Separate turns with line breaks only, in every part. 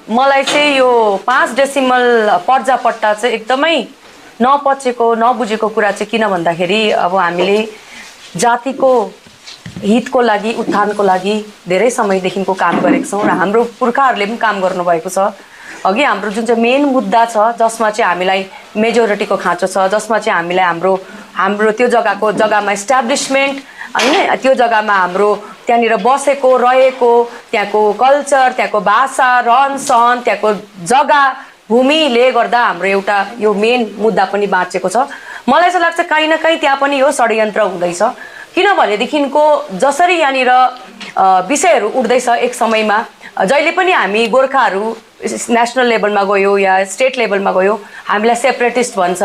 मलाई चाहिँ यो 5 डेसिमल पर्जापट्टा चाहिँ एकदमै नपचेको नबुझेको कुरा चाहिँ किन भन्दाखेरि अब हामीले जातिको हितको लागि उत्थानको लागि धेरै समयदेखिको काम गरेका छौँ र हाम्रो पुर्खाहरूले पनि काम गर्नुभएको छ। अघि हाम्रो जुन चाहिँ मेन मुद्दा छ जसमा चाहिँ हामीलाई मेजोरिटीको खाँचो छ, जसमा चाहिँ हामीलाई हाम्रो त्यो जग्गामा इस्टाब्लिसमेन्ट हैन, त्यो जग्गामा हाम्रो त्यहाँनिर बसेको रहेको त्यहाँको कल्चर, त्यहाँको भाषा, रहनसहन, त्यहाँको जग्गा भूमिले गर्दा हाम्रो एउटा यो मेन मुद्दा पनि बाँचेको छ। मलाई चाहिँ लाग्छ कहीँ न कहीँ त्यहाँ पनि यो षड्यन्त्र हुँदैछ। किनभनेदेखिको जसरी यहाँनिर विषयहरू उठ्दैछ एक समयमा, जहिले पनि हामी गोर्खाहरू नेसनल लेभलमा गयो या स्टेट लेभलमा गयो हामीलाई सेपरेटिस्ट भन्छ,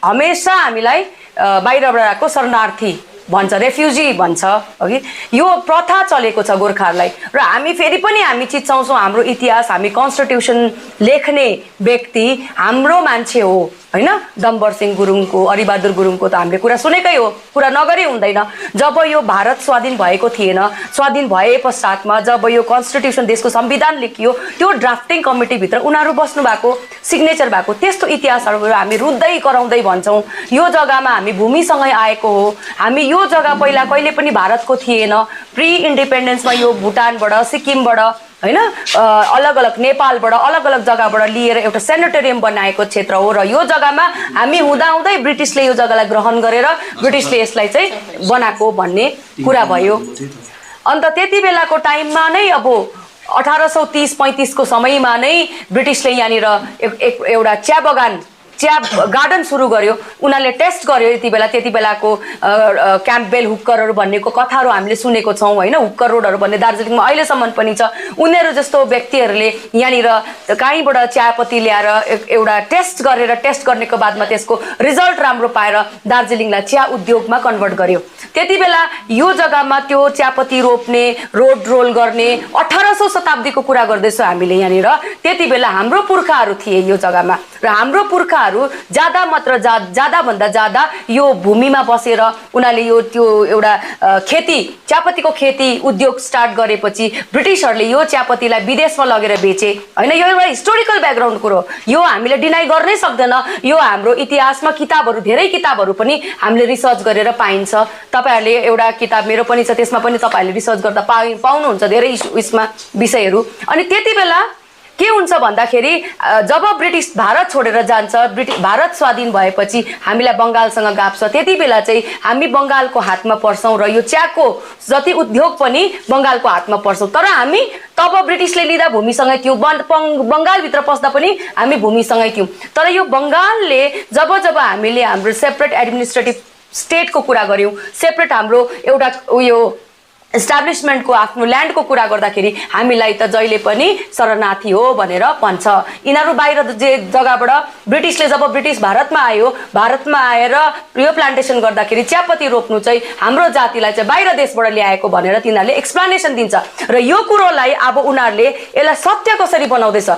हमेसा हामीलाई बाहिरबाट आएको शरणार्थी भन्छ, रेफ्युजी भन्छ। अघि यो प्रथा चलेको छ गोर्खाहरूलाई र हामी फेरि पनि हामी चिच्चाउँछौँ हाम्रो इतिहास, हामी कन्स्टिट्युसन लेख्ने व्यक्ति हाम्रो मान्छे हो हैन। डम्बर सिंह गुरुङको, अरिबहादुर गुरुङको त हामीले कुरा सुनेकै हो, कुरा नगरी हुँदैन। जब यो भारत स्वाधीन भएको थिएन, स्वाधीन भए पश्चातमा जब यो कन्स्टिट्युसन देशको संविधान लेखियो त्यो ड्राफ्टिङ कमिटीभित्र उनीहरू बस्नु भएको, सिग्नेचर भएको त्यस्तो इतिहासहरू हामी रुँदै कराउँदै भन्छौँ यो जग्गामा हामी भूमिसँगै आएको हो, हामी यो जग्गा पहिला कहिले पनि भारतको थिएन। प्री इन्डिपेन्डेन्समा यो भुटानबाट, सिक्किमबाट हैन, अलग अलग नेपालबाट अलग अलग जग्गाबाट लिएर एउटा सेनेटोरियम बनाएको क्षेत्र हो र यो जग्गामा हामी हुँदाहुँदै ब्रिटिसले यो जग्गालाई ग्रहण गरेर ब्रिटिसले यसलाई चाहिँ बनाएको भन्ने कुरा भयो। अन्त त्यति बेलाको टाइममा नै अब 1830-35 को समयमा नै ब्रिटिसले यहाँनिर एउटा चिया गार्डन सुरु गर्यो। उनीहरूले टेस्ट गर्यो त्यति बेलाको क्याम्पबेल हुक्करहरू भन्नेको कथाहरू हामीले सुनेको छौँ हैन। हुक्कर रोडहरू भन्ने दार्जिलिङमा अहिलेसम्म पनि छ। उनीहरू जस्तो व्यक्तिहरूले यहाँनिर कहीँबाट चियापत्ती ल्याएर एउटा टेस्ट गर्नेको बादमा त्यसको रिजल्ट राम्रो पाएर दार्जिलिङलाई चिया उद्योगमा कन्भर्ट गर्यो। त्यति बेला यो जग्गामा त्यो चियापत्ती रोप्ने, रोड रोल गर्ने 1800 शताब्दीको कुरा गर्दैछौँ हामीले यहाँनिर। त्यति बेला हाम्रो पुर्खाहरू थिए यो जग्गामा र हाम्रो पुर्खाहरू ज्यादा भन्दा ज्यादा यो भूमिमा बसेर उनीहरूले यो त्यो एउटा चियापत्तीको खेती उद्योग स्टार्ट गरेपछि ब्रिटिसहरूले यो चियापत्तीलाई विदेशमा लगेर बेचे हैन। यो एउटा हिस्टोरिकल ब्याकग्राउन्ड कुरो, यो हामीले डिनाइ गर्नै सक्दैन। यो हाम्रो इतिहासमा किताबहरू, धेरै किताबहरू पनि हामीले रिसर्च गरेर पाइन्छ। तपाईहरुले एउटा किताब मेरो पनि छ, त्यसमा पनि तपाईहरुले रिसर्च गर्दा पाउनुहुन्छ धेरै उसमा विषयहरू। अनि त्यति बेला के हुन्छ भन्दाखेरि जब ब्रिटिस भारत छोडेर जान्छ, भारत स्वाधीन भएपछि हामीलाई बंगालसँग गाप छ। त्यति बेला चाहिँ हामी बंगालको हातमा पर्छौं र यो चियाको जति उद्योग पनि बंगालको हातमा पर्छौं। तर हामी तब ब्रिटिसले लिँदा भूमिसँगै थियौं, बंगालभित्र पस्दा पनि हामी भूमिसँगै थियौं। तर यो बंगालले जब हामीले हाम्रो सेपरेट एडमिनिस्ट्रेटिभ स्टेटको कुरा गर्यौं, सेपरेट हाम्रो एउटा उयो इस्टाब्लिसमेन्टको आफ्नो ल्यान्डको कुरा गर्दाखेरि हामीलाई त जहिले पनि शरणार्थी हो भनेर भन्छ। यिनीहरू बाहिर जे जग्गाबाट ब्रिटिसले जब ब्रिटिस भारतमा आएर यो प्लान्टेसन गर्दाखेरि चियापत्ती रोप्नु चाहिँ हाम्रो जातिलाई चाहिँ बाहिर देशबाट ल्याएको भनेर तिनीहरूले एक्सप्लेनेसन दिन्छ। र यो कुरोलाई अब उनीहरूले यसलाई सत्य कसरी बनाउँदैछ।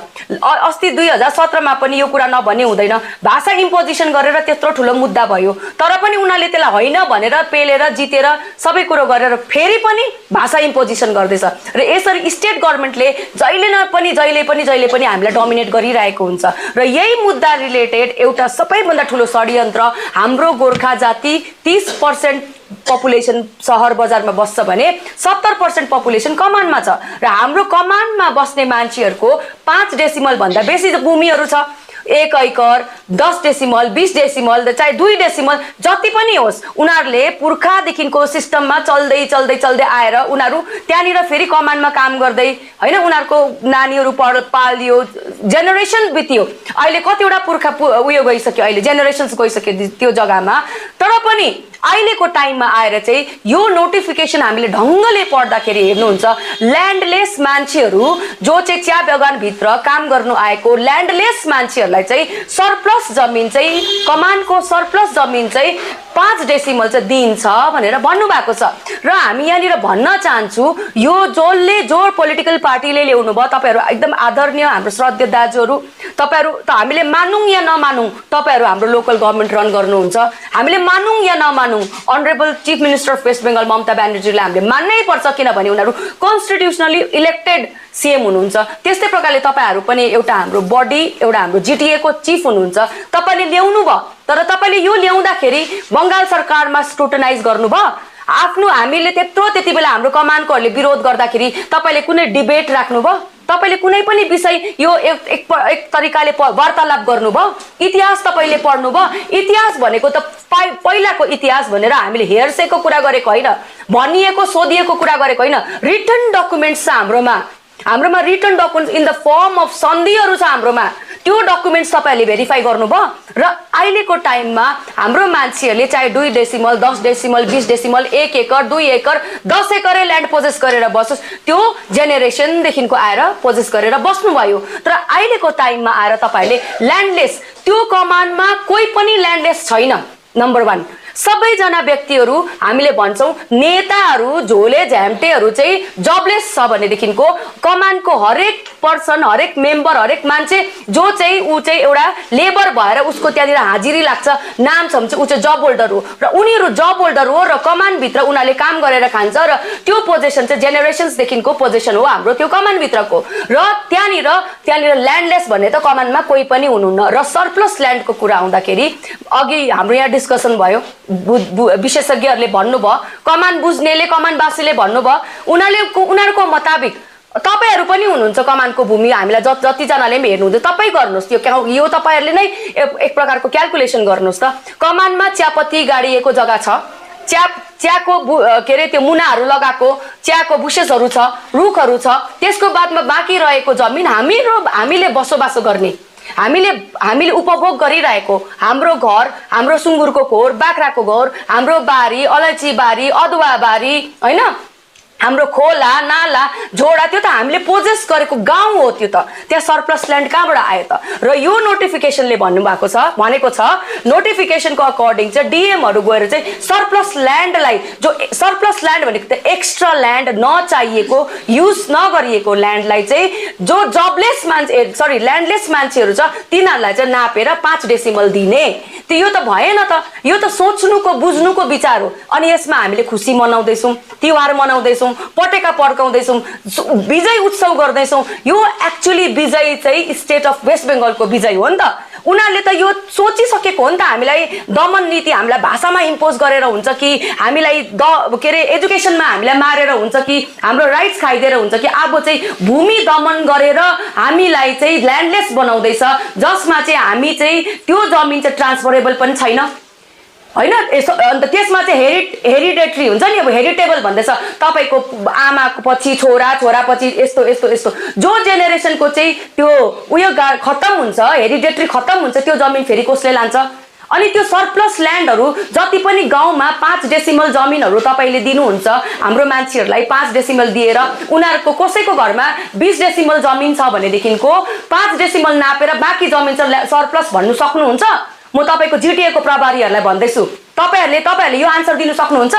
अस्ति 2017 मा पनि यो कुरा नभन्ने हुँदैन, भाषा इम्पोजिसन गरेर त्यत्रो ठुलो मुद्दा भयो। तर पनि उनीहरूले त्यसलाई होइन भनेर पेलेर जितेर सबै कुरो गरेर फेरि पनि भाषा इम्पोजिसन गर्दैछ। र यसरी स्टेट गभर्नमेन्टले जहिले पनि हामीलाई डोमिनेट गरिरहेको हुन्छ। र यही मुद्दा रिलेटेड एउटा सबैभन्दा ठुलो षड्यन्त्र, हाम्रो गोर्खा जाति 30% पपुलेसन शहर बजारमा बस्छ भने 70% पपुलेसन कमानमा छ। र हाम्रो कमानमा बस्ने मान्छेहरूको 5 डेसिमल भन्दा बेसी भूमिहरू छ। 1 एकर, 10 डेसिमल, 20 डेसिमल, चाहे 2 डेसिमल जति पनि होस्, उनीहरूले पुर्खादेखिको सिस्टममा चल्दै आएर उनीहरू त्यहाँनिर फेरि कमानमा काम गर्दै हैन, उनीहरूको नानीहरू पालियो, जेनेरेसन बित्यो। अहिले कतिवटा पुर्खा उयो गइसक्यो, अहिले जेनेरेसन्स गइसक्यो त्यो जग्गामा। तर पनि अहिलेको टाइममा आएर चाहिँ यो नोटिफिकेसन हामीले ढङ्गले पढ्दाखेरि हेर्नुहुन्छ, ल्यान्डलेस मान्छेहरू जो चाहिँ चिया बगानभित्र काम गर्नु आएको ल्यान्डलेस मान्छेहरूलाई चाहिँ सरप्लस जमिन चाहिँ, कमानको सरप्लस जमिन चाहिँ 5 डेसिमल चाहिँ दिन्छ भनेर भन्नुभएको छ। र हामी यहाँनिर भन्न चाहन्छु, यो जो पोलिटिकल पार्टीले ल्याउनु भयो, तपाईहरू एकदम आदरणीय हाम्रो श्रद्धेय दाजुहरू, तपाईहरू त हामीले मानौँ या नमानौँ, तपाईहरू हाम्रो लोकल गभर्नमेन्ट रन गर्नुहुन्छ, हामीले मानौँ या नमानौँ, honourable chief minister of West Bengal Mamata ब्यानर्जीलाई हामीले मान्नै पर्छ। किनभने उनीहरू कन्स्टिट्युसनली इलेक्टेड सीएम हुनुहुन्छ त्यस्तै प्रकारले तपाईहरु पनि एउटा हाम्रो बडी एउटा हाम्रो जीटीए को चीफ हुनुहुन्छ तपाईले ल्याउनु भयो तर तपाईले यो ल्याउँदाखेरि बंगाल सरकारमा स्क्रुटनाइज गर्नुभयो आफ्नो हामीले त्यति बेला हाम्रो कमानकोहरुले विरोध गर्दाखेरि तपाईले कुनै डिबेट राख्नुभयो तपाईले कुनै पनि विषय यो एक तरिकाले वार्तालाप गर्नुभयो इतिहास तपाईले पढ्नुभयो इतिहास भनेको त पहिलाको इतिहास भनेर हामीले हेरसेको कुरा गरेको हैन भनिएको सोधिएको कुरा गरेको हैन रिटन डकुमेन्ट्स छ हाम्रोमा written documents in the form of सन्धिहरु छ हाम्रोमा त्यो डकुमेन्ट्स तपाईले भेरिफाई गर्नुभयो र अहिलेको टाइममा हाम्रो मान्छेहरुले चाहे 2 डेसिमल 10 डेसिमल 20 डेसिमल 1 एकर 2 एकर 10 एकरै ल्यान्ड पोजेस गरेर बसोस् त्यो जेनेरेसन देखिनको आएर पोजेस गरेर बस्नु भयो तर अहिलेको टाइममा आएर तपाईले ल्यान्डलेस त्यो कमानमा कोही पनि ल्यान्डलेस छैन नम्बर 1 सबैजना व्यक्तिहरु हामीले भन्छौं नेताहरु झोले झ्याम्टेहरु चाहिँ जबलेस छ भने देखिनको कमानको हरेक पर्सन हरेक मेम्बर हरेक मान्छे जो चाहिँ उ चाहिँ एउटा लेबर भएर उसको त्यहाँनिर हाजिरी लाग्छ नाम छ भने चाहिँ उ चाहिँ जब होल्डर हो र उनीहरु जब होल्डर हो र कमान भित्र उनीहरुले काम गरेर खान्छ र त्यो पोजिसन चाहिँ जेनेरेशन्स देखिनको पोजिसन हो हाम्रो त्यो कमान भित्रको र त्यहाँनिर ल्यान्डलेस भन्ने त कमानमा कोही पनि हुनुहुन्न र सरप्लस ल्यान्डको कुरा आउँदाखेरि अघि हाम्रो यहाँ डिस्कसन भयो विशेषज्ञहरुले भन्नुभयो कमान बुझ्नेले कमानवासीले भन्नुभयो उनीहरुको मुताबिक तपाईहरु पनि हुनुहुन्छ कमानको भूमि हामीलाई जति जनाले पनि हेर्नुहुन्छ तपाई गर्नुस् यो तपाईहरुले नै एक प्रकारको क्याल्कुलेसन गर्नुस् त कमानमा चियापत्ती गाडिएको जग्गा छ चियाको के रे त्यो मुनाहरु लगाएको चियाको बुशेसहरु छ रुखहरु छ त्यसको बादमा बाँकी रहेको जमिन हामीले बसोबासो गर्ने हामीले उपभोग गरिरहेको हाम्रो घर हाम्रो सुँगुरको खोर बाख्राको घोर हाम्रो बारी अलैँची बारी अदुवा बारी हैन हाम्रो खोला नाला झोडा त्यो त हामीले पोजेस गरेको गाउँ हो त्यो त त्यहाँ सरप्लस ल्यान्ड कहाँबाट आयो त र यो नोटिफिकेसनले भनेको छ नोटिफिकेसनको अकर्डिङ चाहिँ डीएमहरु गएर चाहिँ सरप्लस ल्यान्डलाई जो सरप्लस ल्यान्ड भनेको त एक्स्ट्रा ल्यान्ड नचाहिएको युज नगरिएको ल्यान्डलाई चाहिँ जो जबलेस मान्छे ल्यान्डलेस मान्छेहरु छ तिनीहरुलाई चाहिँ नापेर 5 डेसिमल दिने त्यो यो त भएन त यो त सोच्नुको बुझ्नुको विचार हो अनि यसमा हामीले खुशी मनाउँदै छौं तिहार मनाउँदै छौं पटेका पड्काउँदैछौं विजय उत्सव गर्दैछौं यो एक्चुअली विजय चाहिँ स्टेट अफ वेस्ट बेंगलको विजय हो नि त उनीहरुले त यो सोचिसकेको हो नि त हामीलाई दमन नीति हामीलाई भाषामा इम्पोज गरेर हुन्छ कि हामीलाई के रे एजुकेसनमा हामीलाई मारेर हुन्छ कि हाम्रो राइट्स खाइदिएर हुन्छ कि अब चाहिँ भूमि दमन गरेर हामीलाई चाहिँ ल्यान्डलेस बनाउँदैछ जसमा चाहिँ हामी चाहिँ त्यो जमिन चाहिँ ट्रान्सफरेबल पनि छैन हैन अन्त त्यसमा चाहिँ हेरिडेटरी हुन्छ नि अब हेरिटेबल भन्दैछ तपाईको आमाको पछि छोरा पछि यस्तो जो जेनेरेसनको चाहिँ त्यो उयो खत्तम हुन्छ हेरिडेटरी खत्तम हुन्छ त्यो जमिन फेरि कसले लान्छ अनि त्यो सरप्लस ल्यान्डहरु जति पनि गाउँमा 5 डेसिमल जमिनहरु तपाईले दिनुहुन्छ हाम्रो मान्छेहरुलाई 5 डेसिमल दिएर उनीहरुको कसैको घरमा 20 डेसिमल जमिन छ भने देखिनको 5 डेसिमल नापेर बाँकी जमिन चाहिँ सरप्लस भन्नु सक्नुहुन्छ म तपाईको जीटीए को प्रभारीहरुलाई भन्दैछु तपाईहरुले यो आन्सर दिनु सक्नुहुन्छ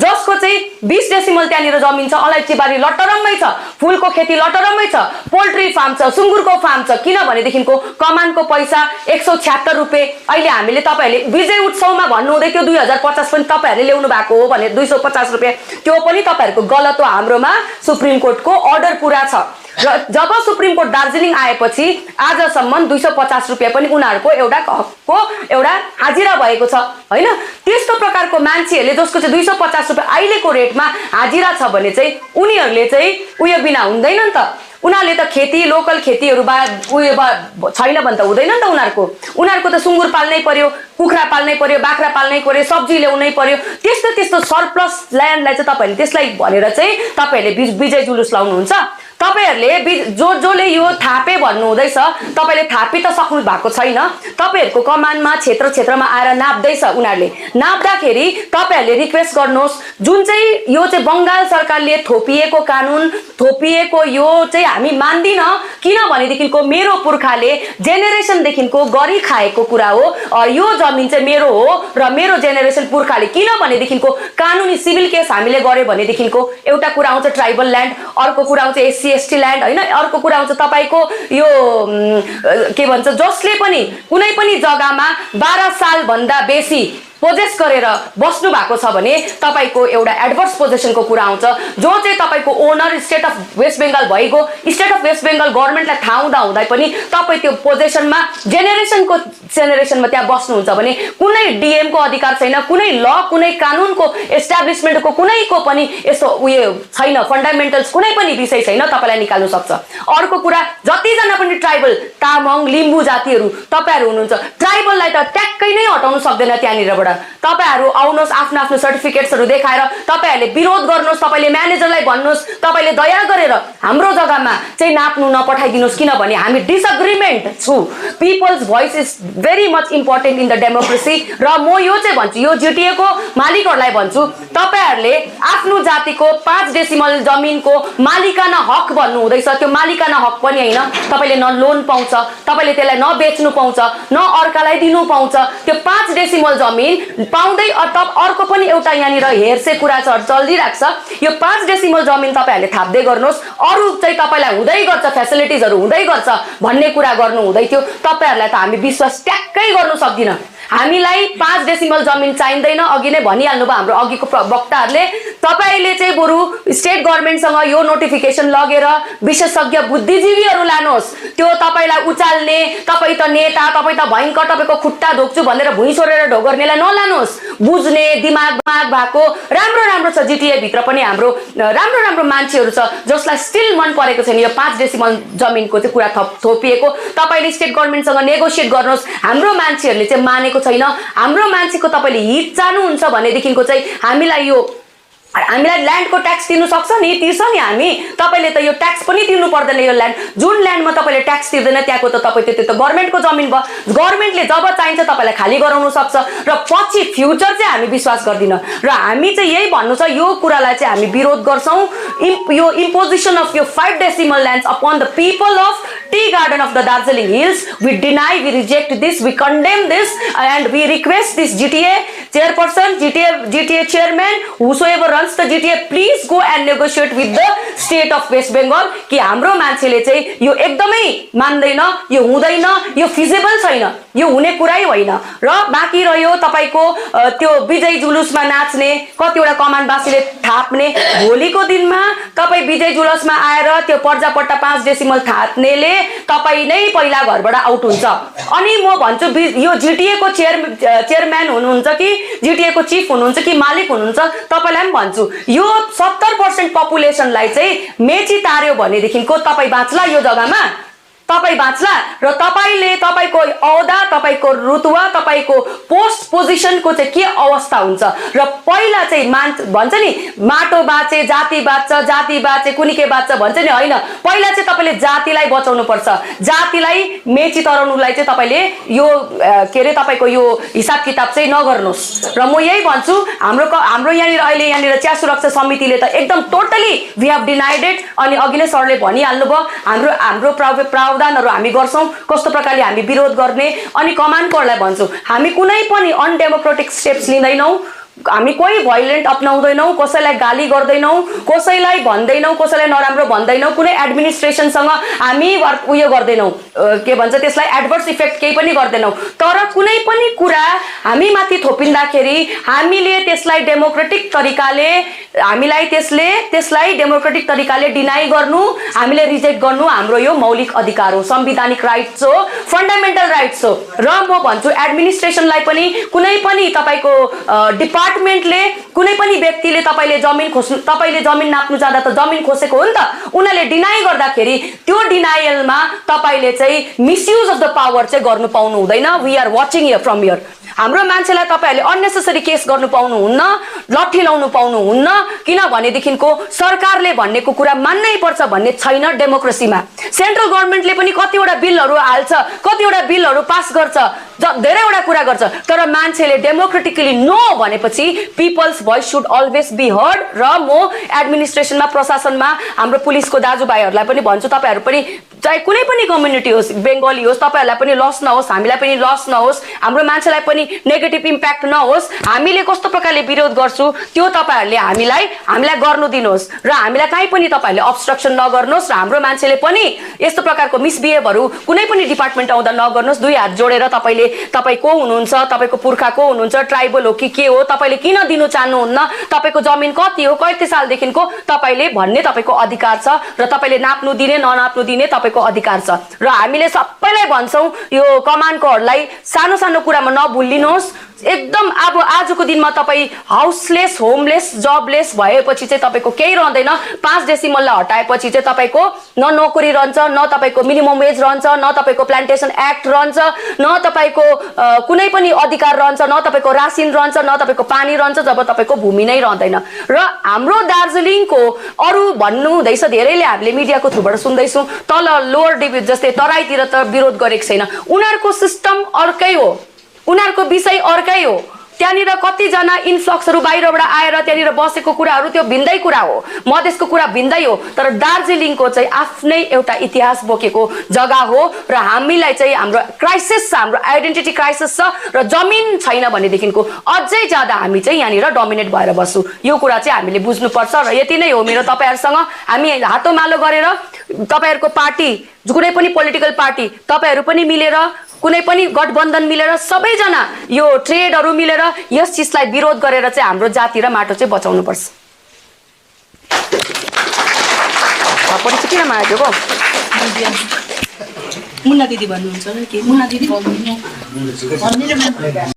जसको चाहिँ 20 डेसिमल त्यहाँनिर जमिन छ अलैँची बारी लटरम्मै छ फूलको खेती लटरम्मै छ पोल्ट्री फार्म छ सुँगुरको फार्म छ किन भने देखिनको कमानको पैसा 176 रुपैयाँ अहिले हामीले तपाईहरुले विजय उत्सवमा भन्नु हुँदै त्यो 2050 पनि तपाईहरुले ल्याउनु भएको हो भने 250 रुपैयाँ त्यो पनि तपाईहरुको गलत हो हाम्रोमा सुप्रिम कोर्टको अर्डर पूरा छ र जब सुप्रिम कोर्ट दार्जिलिङ आएपछि आजसम्म 250 रुपैयाँ पनि उनीहरुको एउटा हकको एउटा हाजिरा भएको छ हैन त्यस्तो प्रकारको मान्छेहरुले जसको चाहिँ 250 रुपैयाँ अहिलेको रेटमा हाजिरा छ भने चाहिँ उनीहरुले चाहिँ उयो बिना हुँदैन नि त उनीहरुले त खेती लोकल खेतीहरु उयो छैन भने त हुँदैन नि त उनीहरुको त सुँगुर पाल्नै पर्यो कुखुरा पाल्नै पर्यो बाख्रा पाल्नै पर्यो सब्जी ल्याउनै पर्यो त्यस्तो सरप्लस ल्यान्डलाई चाहिँ तपाईहरुले त्यसलाई भनेर चाहिँ तपाईहरुले विजय जुलुस लाउनुहुन्छ तपाईहरुले जसले यो थापे भन्नु हुँदैछ तपाईले थापी त सक्नु भएको छैन तपाईहरुको कमानमा क्षेत्रमा आएर नाप्दैछ उनीहरुले नाप्दाखेरि तपाईहरुले रिक्वेस्ट गर्नुहोस् जुन चाहिँ यो चाहिँ बंगाल सरकारले थोपिएको कानुन थोपिएको यो चाहिँ हामी मान्दिन किन भने देखिनको मेरो पुर्खाले जेनेरेसन देखिनको गरी खाएको कुरा हो यो जमिन चाहिँ मेरो हो र मेरो जेनेरेसन पुर्खाले किन भने देखिनको कानुनी सिभिल केस हामीले गरे भने देखिनको एउटा कुरा आउँछ ट्राइबल ल्यान्ड अर्को कुरा आउँछ एससी ल्यान्ड हैन अर्को कुरा आउँछ तपाईको यो के भन्छ जसले पनि कुनै पनि जग्गामा 12 साल भन्दा बेसी पोजेस गरेर बस्नु भएको छ भने तपाईको एउटा एडभर्स पोजिसनको कुरा आउँछ, जो चाहिँ तपाईको owner state of West Bengal भएको स्टेट अफ वेस्ट बेंगल गभर्नमेन्टलाई थाहा हुँदा पनि तपाईँ त्यो पोजिसनमा जेनेरेसनमा त्यहाँ बस्नुहुन्छ भने कुनै डीएम को अधिकार छैन, कुनै ल कुनै कानुनको एस्टाब्लिशमेन्टको कुनैको पनि यस्तो उयो छैन, फन्डामेन्टल्स कुनै पनि विषय छैन तपाईलाई निकाल्नु सक्छ। अर्को कुरा, जतिजना पनि ट्राइबल तामाङ लिम्बू जातिहरू तपाईहरु हुनुहुन्छ, ट्राइबललाई त ट्याक्कै नै हटाउन सक्दैन त्यहाँनिरबाट। तपाईहरु आउनुहोस्, आफ्नो आफ्नो सर्टिफिकेट्सहरु देखाएर तपाईहरुले विरोध गर्नुहोस्, तपाईले म्यानेजरलाई भन्नुहोस्, तपाईले दया गरेर हाम्रो जग्गामा चाहिँ नाप्नु नपठाइदिनुहोस्, किनभने हामी डिसएग्रीमेन्ट छु। People's voice is very much important in the democracy. र म यो चाहिँ भन्छु, यो जीटीए को मालिकहरुलाई भन्छु, तपाईहरुले आफ्नो जातिको 5 डेसिमल जमिनको मालिकाना हक भन्नु हुँदैछ, त्यो मालिकाना हक पनि हैन। तपाईले न लोन पाउँछ, तपाईले त्यसलाई न बेच्नु पाउँछ, न अर्कालाई दिनु पाउँछ। त्यो 5 डेसिमल जमिन पाउँदै अर्को पनि एउटा यहाँनिर हेर्से कुरा चलिरहेको छ। यो 5 डेसिमल जमिन तपाईहरुले थाप्दै गर्नुहोस्, अरु चाहिँ तपाईलाई हुँदै गर्छ, फेसिलिटिजहरु हुँदै गर्छ भन्ने कुरा गर्नु हुँदै थियो। तपाईहरुलाई त हामी विश्वास ट्याक्कै गर्नु सक्दिन। हामीलाई 5 डेसिमल जमिन चाहिँदैन, अघि नै भनिहाल्नु भयो हाम्रो अघिको वक्ताहरूले। तपाईले चाहिँ बरु स्टेट गभर्नमेन्टसँग यो नोटिफिकेसन लगेर विशेषज्ञ बुद्धिजीवीहरू लानुहोस्। त्यो तपाईलाई उचाल्ने, तपाई त नेता, तपाई त भयंकर, तपाईको खुट्टा धोक्छु भनेर भुइँ सोरेर ढोगर्नेलाई नलानुहोस्। बुझ्ने दिमाग भएको राम्रो छ। जीटीए भित्र पनि हाम्रो राम्रो मान्छेहरू छ जसलाई स्टिल मन परेको छैन यो 5 डेसिमल जमिनको चाहिँ कुरा थोपिएको। तपाईले स्टेट गभर्नमेन्टसँग नेगोसिएट गर्नुहोस्। हाम्रो मान्छेहरूले चाहिँ मानेको छैन। हाम्रो मान्छेको तपाईले हित चाहनुहुन्छ भनेदेखिको चाहिँ हामीलाई ल्यान्डको ट्याक्स तिर्नु सक्छ नि, तिर्छ नि हामी। तपाईले त यो ट्याक्स पनि तिर्नु पर्दैन। यो ल्यान्ड जुन ल्यान्डमा तपाईले ट्याक्स तिर्दैन त्यहाँको त तपाईँ त्यो त गभर्नमेन्टको जमिन भयो। गभर्नमेन्टले जब चाहिन्छ तपाईलाई खाली गराउन सक्छ र पछि फ्युचर चाहिँ हामी विश्वास गर्दिन। र हामी चाहिँ यही भन्नु छ, यो कुरालाई चाहिँ हामी विरोध गर्छौं। यो इम्पोजिसन अफ यो 5 decimal lands upon the people of tea garden of the Darjeeling hills, we deny, we reject this, we condemn this and we request this GTA chairperson, GTA chairman, whosoever runs the GTA, please go and negotiate with the state of West Bengal कि हाम्रो मान्छेले चाहिँ यो एकदमै मान्दैन, यो हुँदैन, यो फिजिबल छैन, यो हुने कुरै होइन। र बाँकी रह्यो तपाईको त्यो विजय जुलुसमा नाच्ने, कतिवटा कमानवासीले थाप्ने, भोलिको दिनमा तपाई विजय जुलुसमा आएर त्यो पर्जापट्टा 5 डेसिमल थाप्नेले तपाई नै पहिला घरबाट आउट हुन्छ। अनि म भन्छु यो जीटीए को चेयरम्यान हुनुहुन्छ कि जीटीए को चीफ हुनुहुन्छ कि मालिक हुनुहुन्छ, तपाईलाई पनि भन्छु, यो 70% पपुलेसनलाई चाहिँ मेची तार्यो भनेदेखिको तपाई बाँच्ला यो जग्गामा, तपाई बाँच्ला। र तपाईले तपाईको औदा, तपाईको रुतुवा, तपाईको पोस्ट पोजिसनको चाहिँ के अवस्था हुन्छ। र पहिला चाहिँ भन्छ नि माटो बाँचे जाति बाँच्छ, जाति बाँचे कुनी के बाँच्छ भन्छ नि, होइन। पहिला चाहिँ तपाईले जातिलाई बचाउनु पर्छ। जातिलाई मेची तराउनुलाई चाहिँ तपाईले यो के रे तपाईको यो हिसाब किताब चाहिँ नगर्नुहोस्। र म यही भन्छु, हाम्रो यहाँनिर चिया सुरक्षा समितिले त एकदम totally we have denied it. अनि अघि नै सरले भनिहाल्नु भयो हाम्रो प्रावधानहरू हामी गर्छौं, कस्तो प्रकारले हामी विरोध गर्ने। अनि कमानकोहरूलाई भन्छु, हामी कुनै पनि अनडेमोक्रेटिक स्टेप्स लिँदैनौं, हामी कोही भाइलेन्ट अपनाउँदैनौं, कसैलाई गाली गर्दैनौं, कसैलाई भन्दैनौं, कसैलाई नराम्रो भन्दैनौं, कुनै एडमिनिस्ट्रेसनसँग हामी उयो गर्दैनौं, के भन्छ त्यसलाई एडभर्स इफेक्ट केही पनि गर्दैनौं। तर कुनै पनि कुरा हामी माथि थोपिँदाखेरि हामीले त्यसलाई डेमोक्रेटिक तरिकाले डेमोक्रेटिक तरिकाले डिनाई गर्नु, हामीले रिजेक्ट गर्नु हाम्रो यो मौलिक अधिकार हो, संवैधानिक राइट्स हो, फन्डामेन्टल राइट्स हो। र म भन्छु एडमिनिस्ट्रेसनलाई पनि कुनै पनि तपाईको डिपार्टमेन्टले कुनै पनि व्यक्तिले तपाईले जमिन नाप्नु जाँदा त जमिन खोसेको हो नि त, उनीहरूले डिनाई गर्दाखेरि त्यो डिनायलमा तपाईले चाहिँ मिसयुज अफ द पावर चाहिँ गर्नु पाउनु हुँदैन। We are watching here from here. हाम्रो मान्छेलाई तपाईहरुले अननेसेसरी केस गर्नु पाउनुहुन्न, लट्ठी लाउनु पाउनुहुन्न, किनभनेदेखिको सरकारले भन्नेको कुरा मान्नै पर्छ भन्ने छैन डेमोक्रेसीमा। सेन्ट्रल गभर्नमेन्टले पनि कतिवटा बिलहरू हाल्छ, कतिवटा बिलहरू पास गर्छ, धेरैवटा कुरा गर्छ, तर मान्छेले डेमोक्रेटिकली नो भनेपछि people's voice should always be heard. र म एडमिनिस्ट्रेसनमा, प्रशासनमा हाम्रो पुलिसको दाजुभाइहरूलाई पनि भन्छु, तपाईहरु पनि चाहे कुनै पनि कम्युनिटी होस्, बेंगली होस्, तपाईहरुलाई पनि लस नहोस्, हामीलाई पनि लस नहोस्, हाम्रो मान्छेलाई पनि नेगेटिभ इम्प्याक्ट नहोस्। हामीले कस्तो प्रकारले विरोध गर्छु त्यो तपाईहरुले हामीलाई गर्नु दिनुहोस् र हामीलाई कहीँ पनि तपाईहरुले अब्स्ट्रक्सन नगर्नुहोस्। र हाम्रो मान्छेले पनि यस्तो प्रकारको मिसबिहेभहरू कुनै पनि डिपार्टमेन्ट आउँदा नगर्नुहोस्। दुई हात जोडेर तपाईले तपाईँ को हुनुहुन्छ, तपाईँको पुर्खा को हुनुहुन्छ, ट्राइबल हो कि के हो, तपाईँले किन दिनु चाहनुहुन्न, तपाईँको जमिन कति हो, कति सालदेखिको तपाईँले भन्ने तपाईँको अधिकार छ र तपाईँले नाप्नु दिने ननाप्नु दिने तपाईँको अधिकार छ। र हामीले सबैलाई भन्छौँ यो कमानकोहरूलाई सानो सानो कुरामा नभुलिनुहोस्। एकदम अब आजको दिनमा तपाईँ हाउसलेस, होमलेस, जबलेस भएपछि चाहिँ तपाईँको केही रहँदैन। 5 डेसिमललाई हटाएपछि चाहिँ तपाईँको न नोकरी रहन्छ, न तपाईँको मिनिमम वेज रहन्छ, न तपाईँको प्लान्टेसन एक्ट रहन्छ, न तपाईँको कुनै पनि अधिकार रहन्छ, न तपाईँको रासिन रहन्छ, न तपाईँको पानी रहन्छ, जब तपाईँको भूमि नै रहँदैन। र हाम्रो दार्जिलिङको अरू भन्नु हुँदैछ, धेरैले हामीले मिडियाको थ्रुबाट सुन्दैछौँ तल लोवर डिभिजन जस्तै तराईतिर त विरोध गरेको छैन। उनीहरूको सिस्टम अर्कै हो, उनीहरूको विषय अर्कै हो। त्यहाँनिर कतिजना इन्फ्लक्सहरू बाहिरबाट आएर त्यहाँनिर बसेको कुराहरू त्यो भिन्दै कुरा हो, मधेसको कुरा भिन्दै हो। तर दार्जिलिङको चाहिँ आफ्नै एउटा इतिहास बोकेको जग्गा हो र हामीलाई चाहिँ हाम्रो क्राइसिस छ, हाम्रो आइडेन्टिटी क्राइसिस छ र जमिन छैन भनेदेखिको अझै ज्यादा हामी चाहिँ यहाँनिर डोमिनेट भएर बस्छौँ। यो कुरा चाहिँ हामीले बुझ्नुपर्छ र यति नै हो मेरो तपाईँहरूसँग। हामी हातोमालो गरेर तपाईँहरूको पार्टी, कुनै पनि पोलिटिकल पार्टी, तपाईँहरू पनि मिलेर, कुनै पनि गठबन्धन मिलेर, सबैजना यो ट्रेडहरू मिलेर यस चिजलाई विरोध गरेर चाहिँ हाम्रो जाति र माटो चाहिँ बचाउनुपर्छ। किन मागेको
मुन्ना दिदी भन्नुहुन्छ कि मुन्ना दिदी